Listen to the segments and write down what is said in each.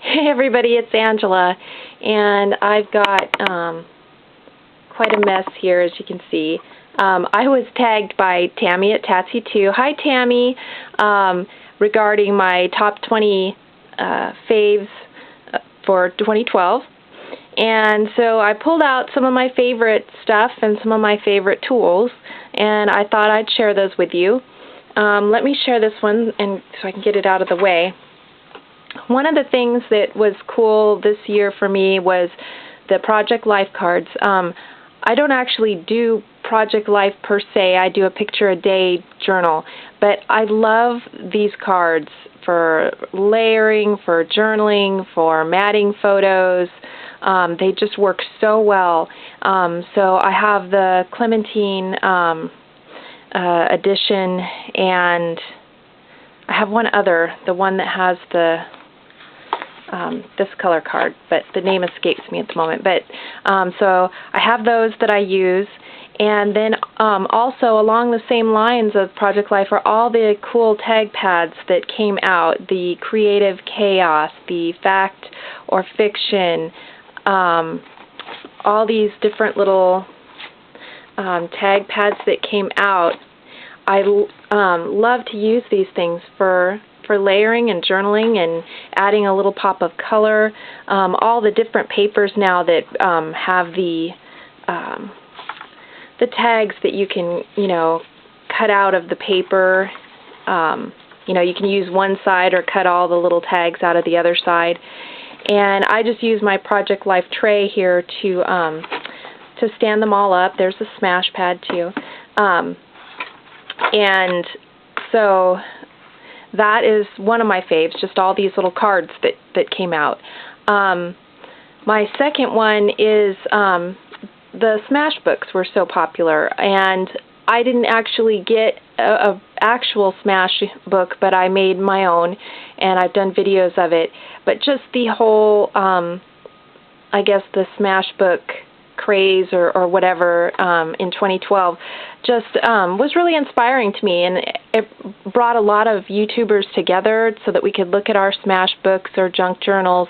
Hey everybody, it's Angela, and I've got quite a mess here, as you can see. I was tagged by Tammy at Tatsy2. Hi Tammy, regarding my top 20 faves for 2012. And so I pulled out some of my favorite stuff and some of my favorite tools, and I thought I'd share those with you. Let me share this one and so I can get it out of the way. One of the things that was cool this year for me was the Project Life cards. I don't actually do Project Life per se. I do a picture a day journal, but I love these cards for layering, for journaling, for matting photos. They just work so well. So I have the Clementine edition, and I have one other, the one that has the this color card, but the name escapes me at the moment. But so I have those that I use, and then also along the same lines of Project Life are all the cool tag pads that came out, the Creative Chaos, the Fact or Fiction, all these different little tag pads that came out. I love to use these things for layering and journaling and adding a little pop of color. All the different papers now that have the tags that you can, cut out of the paper. You can use one side or cut all the little tags out of the other side. And I just use my Project Life tray here to stand them all up. There's a smash pad too. And so that is one of my faves, just all these little cards that came out. My second one is the Smash books were so popular, and I didn't actually get a actual Smash book, but I made my own, and I've done videos of it. But just the whole, I guess the Smash book craze or whatever in 2012 just was really inspiring to me, and it brought a lot of YouTubers together so that we could look at our Smash books or junk journals,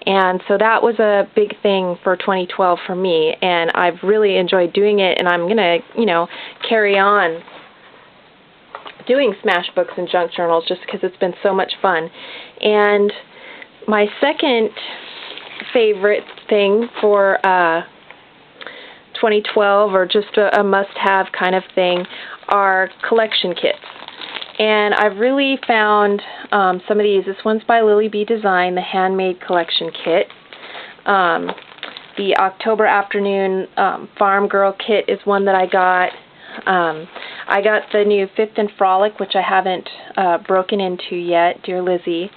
and so that was a big thing for 2012 for me, and I've really enjoyed doing it, and I'm gonna carry on doing Smash books and junk journals just because it's been so much fun. And my second favorite thing for 2012, or just a must-have kind of thing, are collection kits. And I've really found some of these. This one's by Lily B Design, the Handmade Collection Kit. The October Afternoon Farm Girl Kit is one that I got. I got the new Fifth and Frolic, which I haven't broken into yet, Dear Lizzie.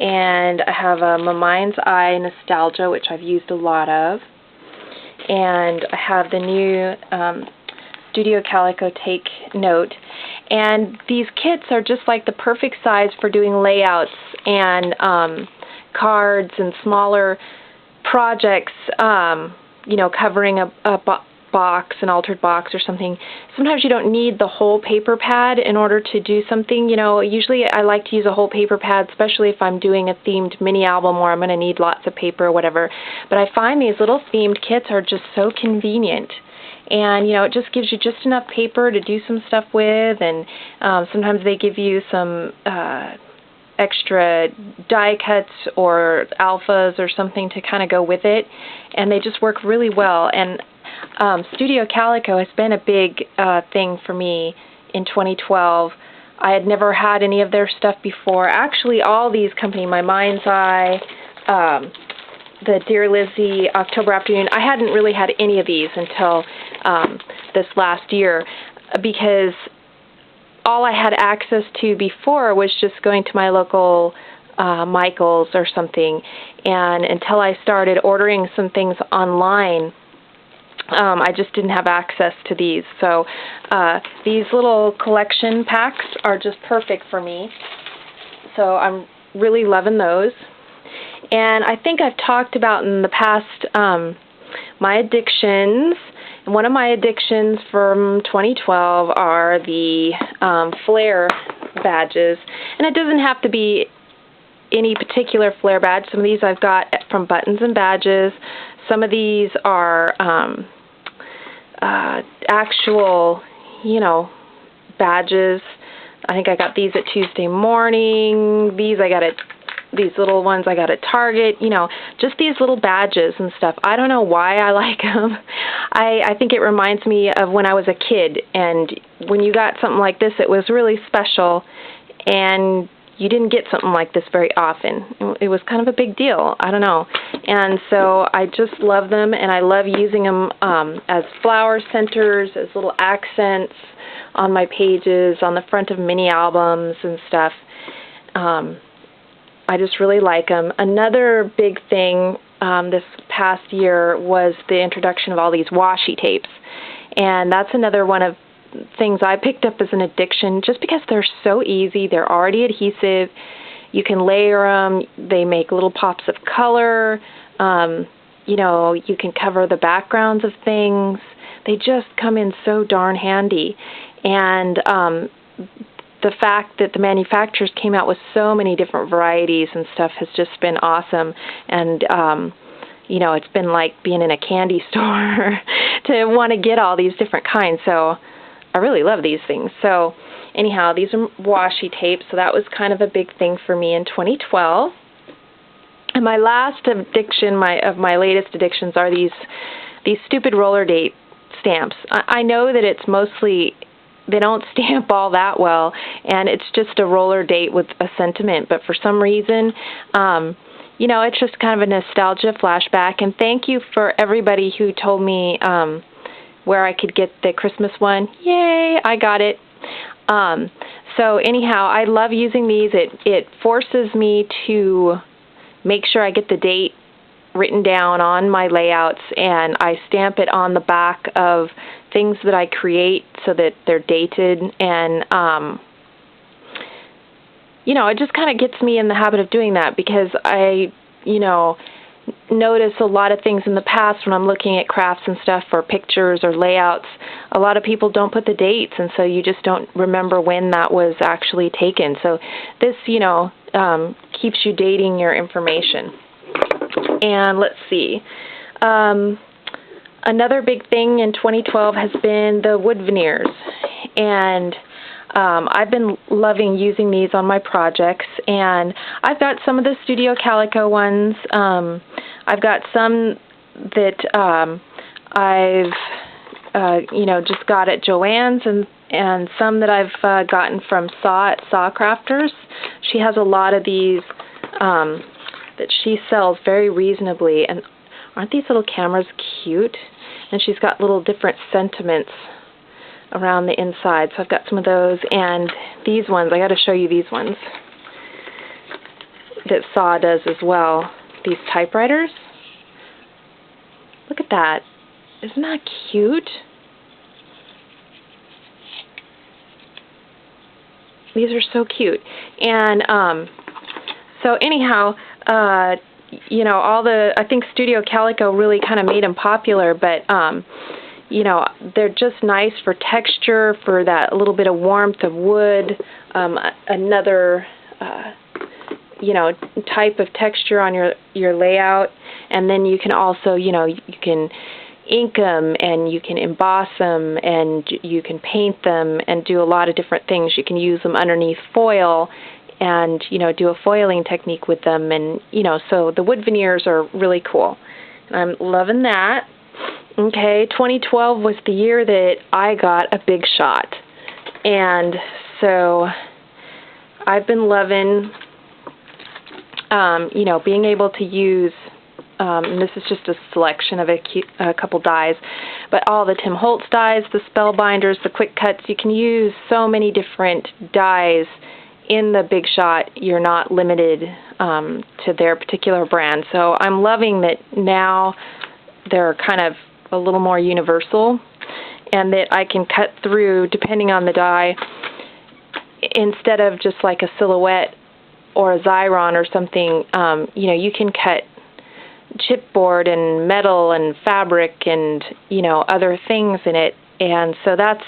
And I have a My Mind's Eye Nostalgia, which I've used a lot of. And I have the new Studio Calico Take Note. And these kits are just like the perfect size for doing layouts and cards and smaller projects, covering a box, an altered box or something. Sometimes you don't need the whole paper pad in order to do something. Usually I like to use a whole paper pad, especially if I'm doing a themed mini album where I'm going to need lots of paper or whatever. But I find these little themed kits are just so convenient. And, it just gives you just enough paper to do some stuff with, and sometimes they give you some extra die cuts or alphas or something to kind of go with it, and they just work really well. And Studio Calico has been a big thing for me in 2012. I had never had any of their stuff before. Actually, all these companies, My Mind's Eye, the Dear Lizzie, October Afternoon, I hadn't really had any of these until this last year, because all I had access to before was just going to my local Michael's or something, and until I started ordering some things online, I just didn't have access to these. So these little collection packs are just perfect for me. So I'm really loving those. And I think I've talked about in the past my addictions. And one of my addictions from 2012 are the flare badges. And it doesn't have to be any particular flare badge. Some of these I've got from Buttons and Badges. Some of these are actual, you know, badges. I think I got these at Tuesday Morning. These I got at, these little ones I got at Target. You know, just these little badges and stuff. I don't know why I like them. I think it reminds me of when I was a kid, and when you got something like this, it was really special, and you didn't get something like this very often. It was kind of a big deal. I don't know. And so I just love them, and I love using them as flower centers, as little accents on my pages, on the front of mini albums and stuff. I just really like them. Another big thing this past year was the introduction of all these washi tapes. And that's another one of things I picked up as an addiction, just because they're so easy. They're already adhesive. You can layer them. They make little pops of color. You know, you can cover the backgrounds of things. They just come in so darn handy. And the fact that the manufacturers came out with so many different varieties and stuff has just been awesome. And you know, it's been like being in a candy store to want to get all these different kinds. So I really love these things. So anyhow, these are washi tapes, so that was kind of a big thing for me in 2012. And my last addiction, of my latest addictions, are these stupid roller date stamps. I know that it's mostly, they don't stamp all that well, and it's just a roller date with a sentiment, but for some reason, you know, it's just kind of a nostalgia flashback. And thank you for everybody who told me where I could get the Christmas one. Yay, I got it. So anyhow, I love using these. It forces me to make sure I get the date written down on my layouts, and I stamp it on the back of things that I create so that they're dated. And you know, it just kind of gets me in the habit of doing that, because I, you know, notice a lot of things in the past when I'm looking at crafts and stuff, or pictures or layouts. A lot of people don't put the dates, and so you just don't remember when that was actually taken. So this, you know, keeps you dating your information. And let's see. Another big thing in 2012 has been the wood veneers. And I've been loving using these on my projects, and I've got some of the Studio Calico ones. I've got some that I've you know, just got at Joann's, and some that I've gotten from Saw at Saw Crafters. She has a lot of these that she sells very reasonably, and aren't these little cameras cute? And she's got little different sentiments around the inside. So I've got some of those, and these ones, I got to show you these ones that Saw does as well. These typewriters. Look at that. Isn't that cute? These are so cute. And so anyhow, you know, I think Studio Calico really kind of made them popular, but you know, they're just nice for texture, for that little bit of warmth of wood, another you know, type of texture on your layout. And then you can also, you know, you can ink them, and you can emboss them, and you can paint them, and do a lot of different things. You can use them underneath foil, and, you know, do a foiling technique with them. And, you know, so the wood veneers are really cool. And I'm loving that. Okay, 2012 was the year that I got a big shot. And so I've been loving, you know, being able to use, and this is just a selection of a couple dies, but all the Tim Holtz dies, the Spellbinders, the Quick Cuts. You can use so many different dies in the Big Shot. You're not limited to their particular brand. So I'm loving that now they're kind of a little more universal, and that I can cut through, depending on the die, instead of just like a silhouette or a Xyron or something. You know, you can cut chipboard and metal and fabric and, you know, other things in it. And so that's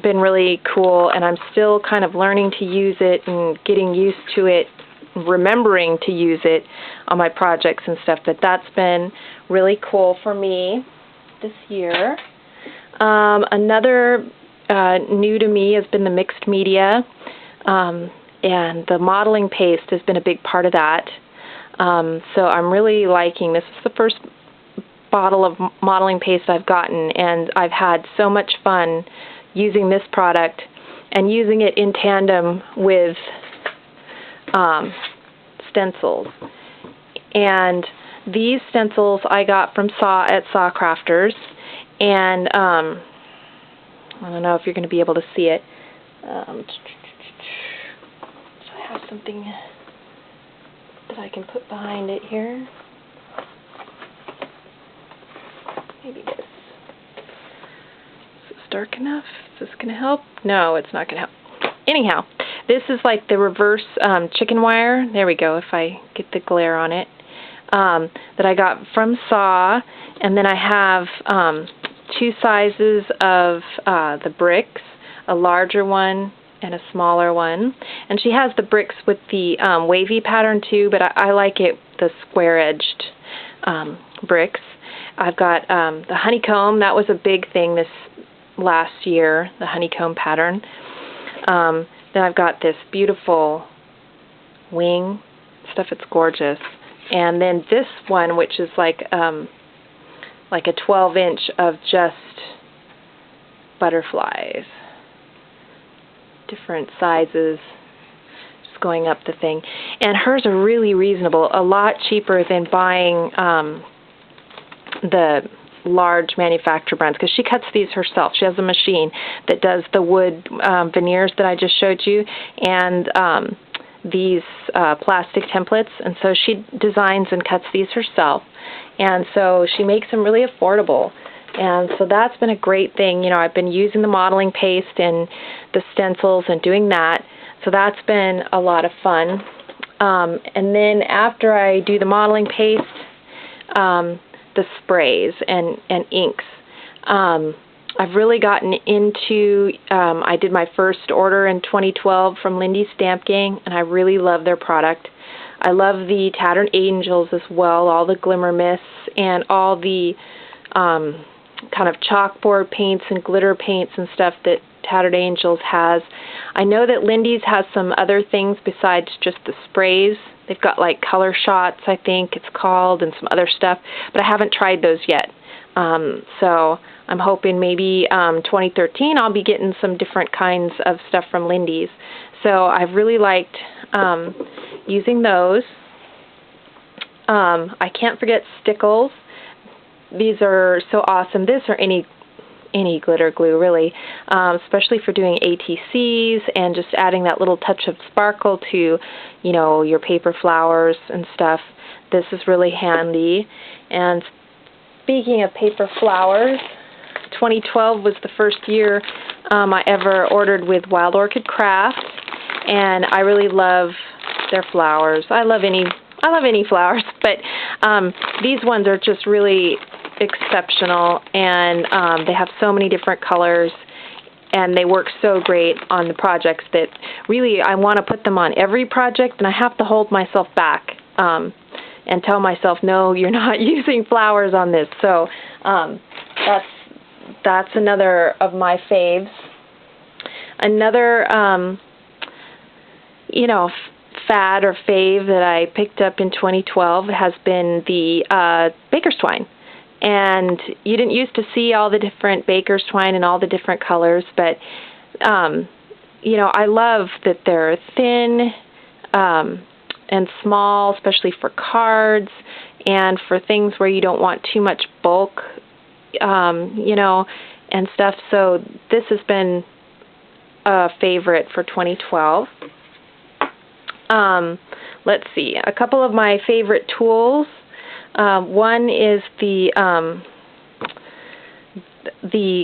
been really cool, and I'm still kind of learning to use it and getting used to it, remembering to use it on my projects and stuff, but that's been really cool for me this year. Another new to me has been the mixed media, and the modeling paste has been a big part of that. So I'm really liking this. Is the first bottle of modeling paste I've gotten, and I've had so much fun using this product and using it in tandem with stencils. And these stencils I got from at Saw Crafters, and I don't know if you're going to be able to see it. So I have something that I can put behind it here. Maybe this. Is this dark enough? Is this going to help? No, it's not going to help. Anyhow, this is like the reverse chicken wire. There we go, if I get the glare on it. That I got from Saw. And then I have two sizes of the bricks, a larger one and a smaller one. And she has the bricks with the wavy pattern too, but I like it, the square-edged bricks. I've got the honeycomb. That was a big thing this last year, the honeycomb pattern. Then I've got this beautiful wing stuff. It's gorgeous. And then this one, which is like a 12-inch of just butterflies, different sizes, just going up the thing. And hers are really reasonable, a lot cheaper than buying the large manufacturer brands, because she cuts these herself. She has a machine that does the wood veneers that I just showed you, and these plastic templates, and so she designs and cuts these herself, and so she makes them really affordable. And so that's been a great thing. You know, I've been using the modeling paste and the stencils and doing that, so that's been a lot of fun. And then after I do the modeling paste, the sprays and inks. I've really gotten into, I did my first order in 2012 from Lindy Stamping, and I really love their product. I love the Tattered Angels as well, all the glimmer mists and all the kind of chalkboard paints and glitter paints and stuff that Tattered Angels has. I know that Lindy's has some other things besides just the sprays. They've got like color shots, I think it's called, and some other stuff, but I haven't tried those yet. So I'm hoping maybe 2013 I'll be getting some different kinds of stuff from Lindy's. So I've really liked using those. I can't forget Stickles. These are so awesome. This or any glitter glue, really, especially for doing ATCs and just adding that little touch of sparkle to, you know, your paper flowers and stuff. This is really handy. And speaking of paper flowers, 2012 was the first year I ever ordered with Wild Orchid Craft, and I really love their flowers. I love any flowers, but these ones are just really exceptional, and they have so many different colors, and they work so great on the projects that really I want to put them on every project, and I have to hold myself back and tell myself, no, you're not using flowers on this. So that's another of my faves. Another you know, fad or fave that I picked up in 2012 has been the baker's twine. And you didn't used to see all the different baker's twine and all the different colors, but you know, I love that they're thin and small, especially for cards and for things where you don't want too much bulk, you know, and stuff. So this has been a favorite for 2012. Let's see, a couple of my favorite tools. One is the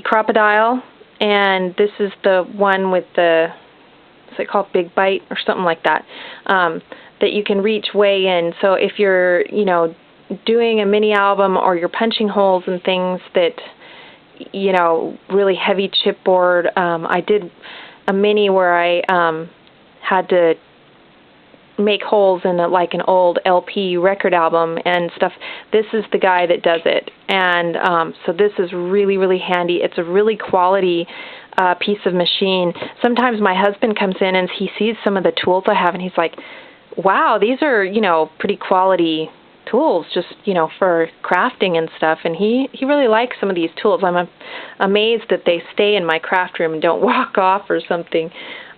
CropaDile, and this is the one with the, is it called Big Bite or something like that, that you can reach way in. So if you're, you know, doing a mini album or you're punching holes and things that you know, really heavy chipboard. I did a mini where I had to make holes in like an old LP record album and stuff. This is the guy that does it, and so this is really, really handy. It's a really quality piece of machine. Sometimes my husband comes in and he sees some of the tools I have, and he's like, wow, these are, you know, pretty quality tools, just, you know, for crafting and stuff. And he really likes some of these tools. I'm amazed that they stay in my craft room and don't walk off or something.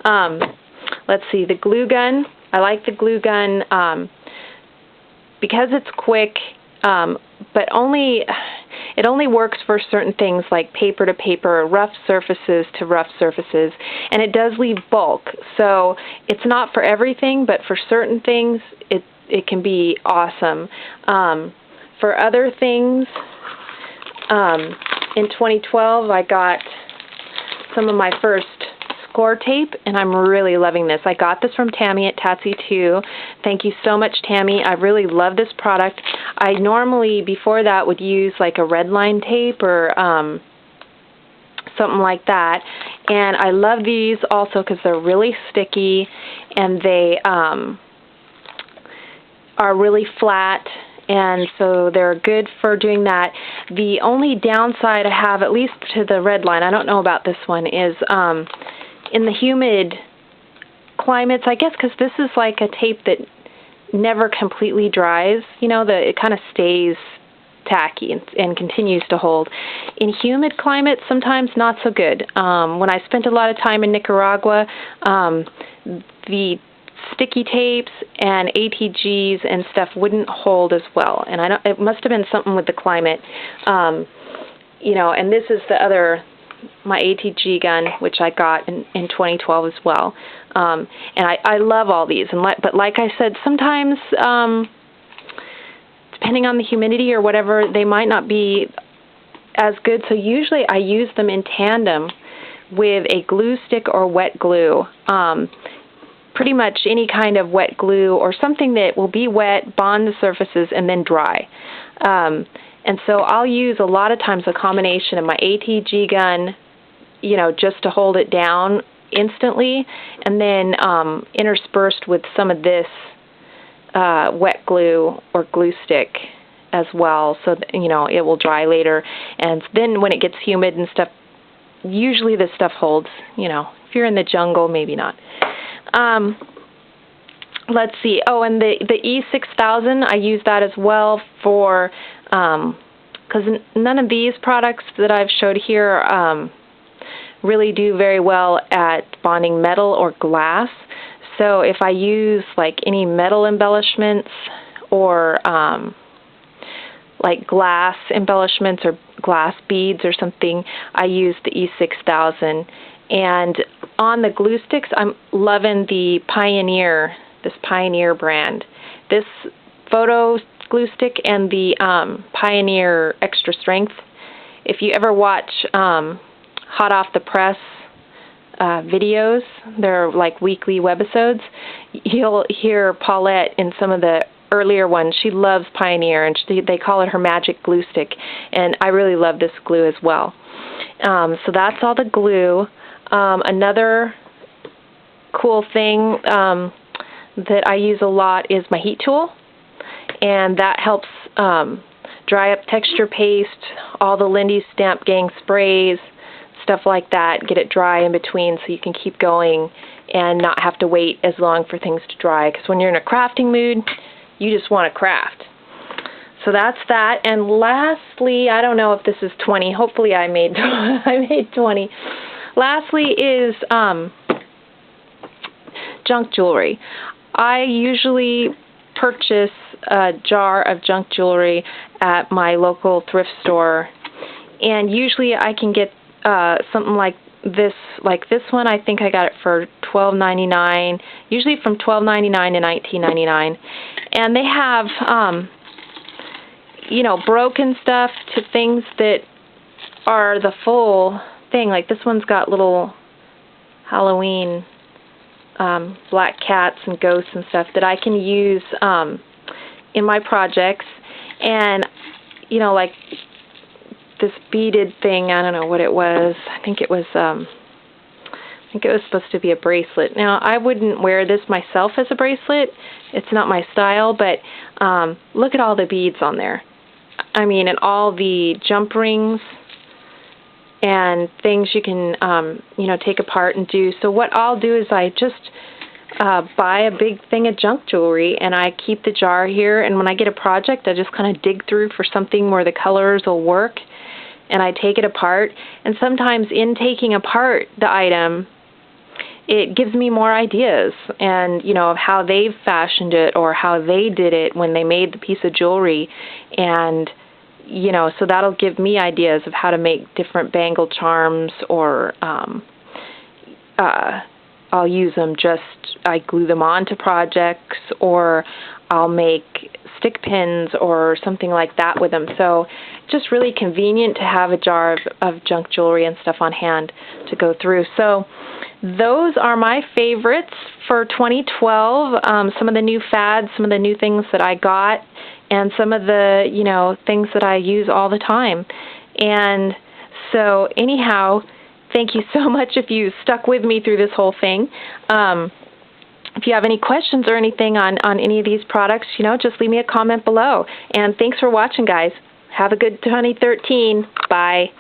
Let's see, the glue gun. I like the glue gun because it's quick, but it only works for certain things like paper to paper, rough surfaces to rough surfaces, and it does leave bulk. So it's not for everything, but for certain things it can be awesome. For other things, in 2012 I got some of my first score tape, and I'm really loving this. I got this from Tammy at Tatsy 2. Thank you so much, Tammy. I really love this product. I normally, before that, would use like a red line tape or something like that. And I love these also because they're really sticky, and they are really flat, and so they're good for doing that. The only downside I have, at least to the red line, I don't know about this one, is in the humid climates, I guess, because this is like a tape that never completely dries, you know, it kind of stays tacky and continues to hold. In humid climates, sometimes not so good. When I spent a lot of time in Nicaragua, the sticky tapes and ATGs and stuff wouldn't hold as well, and it must have been something with the climate. You know, and this is my ATG gun, which I got in 2012 as well. And I love all these, but like I said, sometimes depending on the humidity or whatever, they might not be as good. So usually I use them in tandem with a glue stick or wet glue. Pretty much any kind of wet glue or something that will be wet, bond the surfaces, and then dry. And so I'll use a lot of times a combination of my ATG gun, you know, just to hold it down instantly, and then interspersed with some of this wet glue or glue stick as well, so that, you know, it will dry later. And then when it gets humid and stuff, usually this stuff holds, you know. If you're in the jungle, maybe not. Let's see. Oh, and the E6000, I use that as well for, because none of these products that I've showed here really do very well at bonding metal or glass. So if I use like any metal embellishments or like glass embellishments or glass beads or something, I use the E6000. And on the glue sticks, I'm loving the this Pioneer brand. This photo glue stick and the Pioneer Extra Strength. If you ever watch Hot Off the Press videos, they're like weekly webisodes, you'll hear Paulette in some of the earlier ones. She loves Pioneer, and they call it her magic glue stick, and I really love this glue as well. So that's all the glue. Another cool thing that I use a lot is my heat tool, and that helps dry up texture paste, all the Lindy Stamp Gang sprays, stuff like that, get it dry in between so you can keep going and not have to wait as long for things to dry, because when you're in a crafting mood, you just want to craft. So that's that. And lastly, I don't know if this is 20. Hopefully I made 20. Lastly is junk jewelry. I usually purchase a jar of junk jewelry at my local thrift store, and usually I can get something like this one. I think I got it for $12.99, usually from $12.99 to $19.99, and they have you know, broken stuff to things that are the full thing. Like this one's got little Halloween black cats and ghosts and stuff that I can use in my projects. And you know, like this beaded thing. I don't know what it was. I think it was supposed to be a bracelet. Now, I wouldn't wear this myself as a bracelet. It's not my style, but look at all the beads on there. I mean, and all the jump rings and things you can, you know, take apart and do. So what I'll do is I just buy a big thing of junk jewelry, and I keep the jar here, and when I get a project, I just kind of dig through for something where the colors will work, and I take it apart. And sometimes in taking apart the item, it gives me more ideas, and you know, of how they've fashioned it or how they did it when they made the piece of jewelry. And you know, so that'll give me ideas of how to make different bangle charms, or I'll use them I glue them onto projects, or I'll make stick pins or something like that with them. So just really convenient to have a jar of junk jewelry and stuff on hand to go through. So those are my favorites for 2012. Some of the new fads, some of the new things that I got, and some of the, you know, things that I use all the time. And so anyhow, thank you so much if you stuck with me through this whole thing. If you have any questions or anything on any of these products, you know, just leave me a comment below. And thanks for watching, guys. Have a good 2013. Bye.